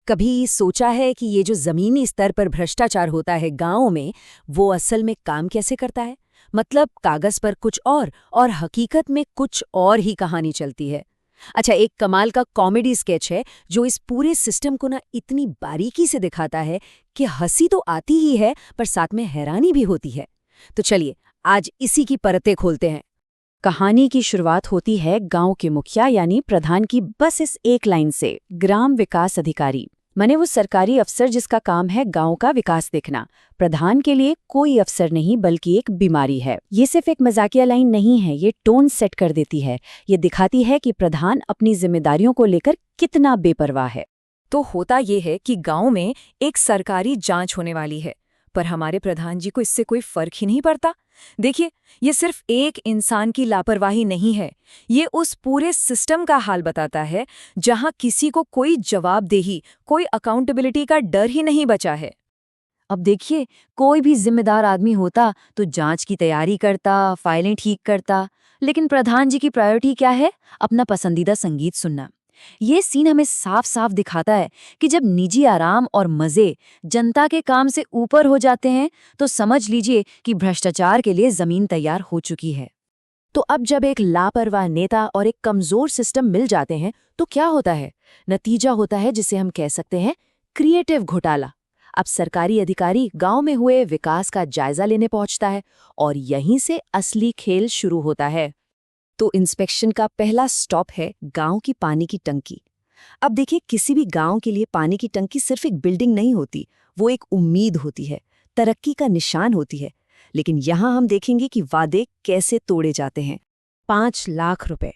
कभी सोचा है कि ये जो जमीनी स्तर पर भ्रष्टाचार होता है गांवों में, वो असल में काम कैसे करता है? मतलब कागज पर कुछ और हकीकत में कुछ और ही कहानी चलती है। अच्छा, एक कमाल का कॉमेडी स्केच है जो इस पूरे सिस्टम को ना इतनी बारीकी से दिखाता है कि हंसी तो आती ही है पर साथ में हैरानी भी होती है। तो चलिए आज इसी की परतें खोलते हैं। कहानी की शुरुआत होती है गांव के मुखिया यानी प्रधान की बस इस एक लाइन से, ग्राम विकास अधिकारी माने वो सरकारी अफसर जिसका काम है गांव का विकास देखना। प्रधान के लिए कोई अफसर नहीं बल्कि एक बीमारी है। ये सिर्फ एक मजाकिया लाइन नहीं है, ये टोन सेट कर देती है। ये दिखाती है कि प्रधान अपनी जिम्मेदारियों को लेकर कितना बेपरवाह है। तो होता ये है कि गांव में एक सरकारी जांच होने वाली है, पर हमारे प्रधान जी को इससे कोई फर्क ही नहीं पड़ता। देखिए, ये सिर्फ एक इंसान की लापरवाही नहीं है, ये उस पूरे सिस्टम का हाल बताता है जहां किसी को कोई जवाबदेही, कोई अकाउंटेबिलिटी का डर ही नहीं बचा है। अब देखिए, कोई भी जिम्मेदार आदमी होता तो जांच की तैयारी करता, फाइलें ठीक करता, लेकिन प्रधान जी की प्रायोरिटी क्या है? अपना पसंदीदा संगीत सुनना। ये सीन हमें साफ साफ दिखाता है कि जब निजी आराम और मजे जनता के काम से ऊपर हो जाते हैं तो समझ लीजिए कि भ्रष्टाचार के लिए जमीन तैयार हो चुकी है। तो अब जब एक लापरवाह नेता और एक कमजोर सिस्टम मिल जाते हैं तो क्या होता है? नतीजा होता है जिसे हम कह सकते हैं क्रिएटिव घोटाला। अब सरकारी अधिकारी गांव में हुए विकास का जायजा लेने पहुंचता है और यहीं से असली खेल शुरू होता है। तो इंस्पेक्शन का पहला स्टॉप है गांव की पानी की टंकी। अब देखिए, किसी भी गांव के लिए पानी की टंकी सिर्फ एक बिल्डिंग नहीं होती, वो एक उम्मीद होती है, तरक्की का निशान होती है। लेकिन यहाँ हम देखेंगे कि वादे कैसे तोड़े जाते हैं। 5 लाख रुपए,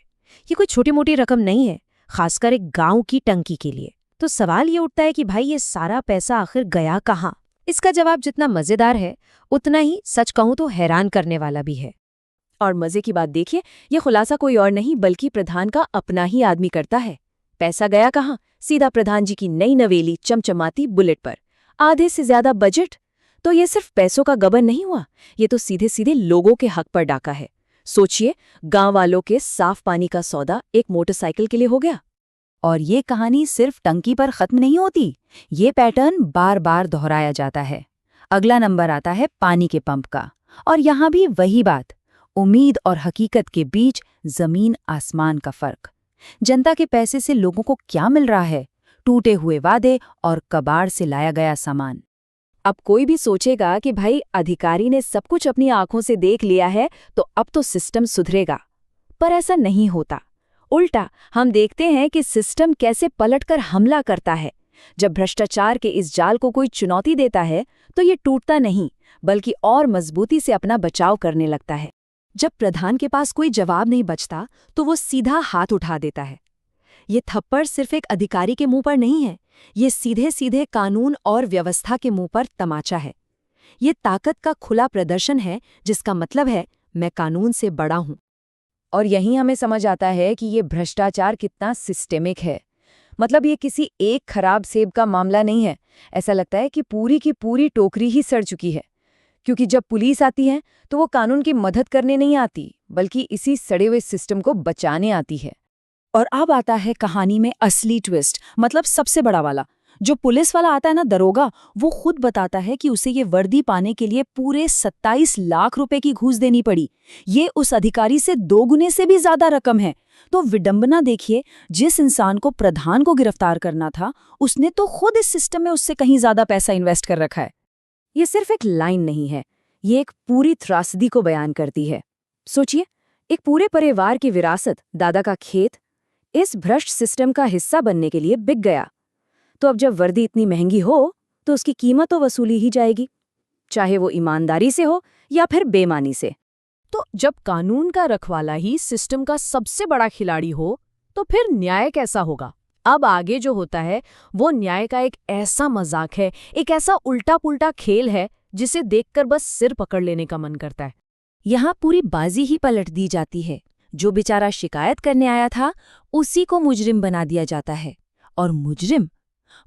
ये कोई छोटी मोटी रकम नहीं है, खासकर एक गांव की टंकी के लिए। तो सवाल ये उठता है कि भाई ये सारा पैसा आखिर गया कहाँ? इसका जवाब जितना मजेदार है उतना ही सच कहूं तो हैरान करने वाला भी है। और मजे की बात देखिए, ये खुलासा कोई और नहीं बल्कि प्रधान का अपना ही आदमी करता है। पैसा गया कहाँ? सीधा प्रधान जी की नई नवेली चमचमाती बुलेट पर। आधे से ज्यादा बजट। तो ये सिर्फ पैसों का गबन नहीं हुआ, ये तो सीधे सीधे लोगों के हक पर डाका है। सोचिए, गांव वालों के साफ पानी का सौदा एक मोटरसाइकिल के लिए हो गया। और ये कहानी सिर्फ टंकी पर खत्म नहीं होती, ये पैटर्न बार बार दोहराया जाता है। अगला नंबर आता है पानी के पंप का, और यहाँ भी वही बात, उम्मीद और हकीकत के बीच जमीन आसमान का फर्क। जनता के पैसे से लोगों को क्या मिल रहा है? टूटे हुए वादे और कबाड़ से लाया गया सामान। अब कोई भी सोचेगा कि भाई अधिकारी ने सब कुछ अपनी आंखों से देख लिया है तो अब तो सिस्टम सुधरेगा, पर ऐसा नहीं होता। उल्टा हम देखते हैं कि सिस्टम कैसे पलटकर हमला करता है। जब भ्रष्टाचार के इस जाल को कोई चुनौती देता है तो ये टूटता नहीं बल्कि और मजबूती से अपना बचाव करने लगता है। जब प्रधान के पास कोई जवाब नहीं बचता तो वो सीधा हाथ उठा देता है। ये थप्पड़ सिर्फ एक अधिकारी के मुंह पर नहीं है, ये सीधे सीधे कानून और व्यवस्था के मुंह पर तमाचा है। ये ताकत का खुला प्रदर्शन है जिसका मतलब है मैं कानून से बड़ा हूं। और यहीं हमें समझ आता है कि ये भ्रष्टाचार कितना सिस्टेमिक है। मतलब ये किसी एक खराब सेब का मामला नहीं है। ऐसा लगता है कि पूरी की पूरी टोकरी ही सड़ चुकी है, क्योंकि जब पुलिस आती है तो वो कानून की मदद करने नहीं आती बल्कि इसी सड़े हुए सिस्टम को बचाने आती है। और अब आता है कहानी में असली ट्विस्ट, मतलब सबसे बड़ा वाला। जो पुलिस वाला आता है ना, दरोगा, वो खुद बताता है कि उसे ये वर्दी पाने के लिए पूरे 27 लाख रुपए की घूस देनी पड़ी। ये उस अधिकारी से 2 गुने से भी ज्यादा रकम है। तो विडंबना देखिए, जिस इंसान को प्रधान को गिरफ्तार करना था उसने तो खुद इस सिस्टम में उससे कहीं ज्यादा पैसा इन्वेस्ट कर रखा है। ये सिर्फ एक लाइन नहीं है, ये एक पूरी त्रासदी को बयान करती है। सोचिए, एक पूरे परिवार की विरासत, दादा का खेत, इस भ्रष्ट सिस्टम का हिस्सा बनने के लिए बिक गया। तो अब जब वर्दी इतनी महंगी हो तो उसकी कीमत तो वसूली ही जाएगी, चाहे वो ईमानदारी से हो या फिर बेईमानी से। तो जब कानून का रखवाला ही सिस्टम का सबसे बड़ा खिलाड़ी हो तो फिर न्याय कैसा होगा? अब आगे जो होता है वो न्याय का एक ऐसा मजाक है, एक ऐसा उल्टा पुल्टा खेल है जिसे देखकर बस सिर पकड़ लेने का मन करता है। यहाँ पूरी बाजी ही पलट दी जाती है। जो बेचारा शिकायत करने आया था उसी को मुजरिम बना दिया जाता है, और मुजरिम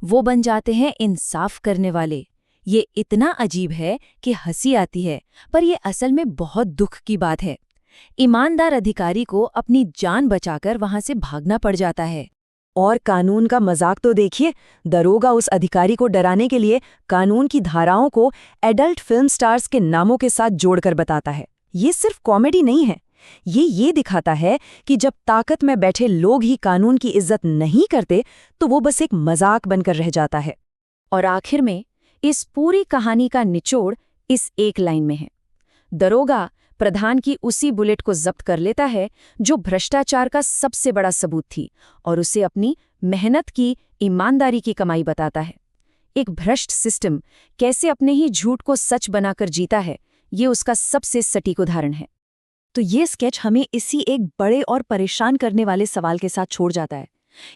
वो बन जाते हैं इंसाफ करने वाले। ये इतना अजीब है कि हंसी आती है, पर ये असल में बहुत दुख की बात है। ईमानदार अधिकारी को अपनी जान बचाकर वहां से भागना पड़ जाता है। और कानून का मजाक तो देखिए, दरोगा उस अधिकारी को डराने के लिए कानून की धाराओं को एडल्ट फिल्म स्टार्स के नामों के साथ जोड़कर बताता है। ये सिर्फ कॉमेडी नहीं है, ये दिखाता है कि जब ताकत में बैठे लोग ही कानून की इज्जत नहीं करते तो वो बस एक मजाक बनकर रह जाता है। और आखिर में इस पूरी कहानी का निचोड़ इस एक लाइन में है। दरोगा प्रधान की उसी बुलेट को जब्त कर लेता है जो भ्रष्टाचार का सबसे बड़ा सबूत थी, और उसे अपनी मेहनत की, ईमानदारी की कमाई बताता है। एक भ्रष्ट सिस्टम कैसे अपने ही झूठ को सच बनाकर जीता है, ये उसका सबसे सटीक उदाहरण है। तो ये स्केच हमें इसी एक बड़े और परेशान करने वाले सवाल के साथ छोड़ जाता है।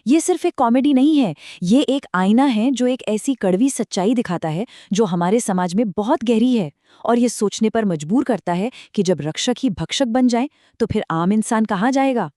ये सिर्फ एक कॉमेडी नहीं है, ये एक आईना है जो एक ऐसी कड़वी सच्चाई दिखाता है जो हमारे समाज में बहुत गहरी है, और ये सोचने पर मजबूर करता है कि जब रक्षक ही भक्षक बन जाए तो फिर आम इंसान कहाँ जाएगा।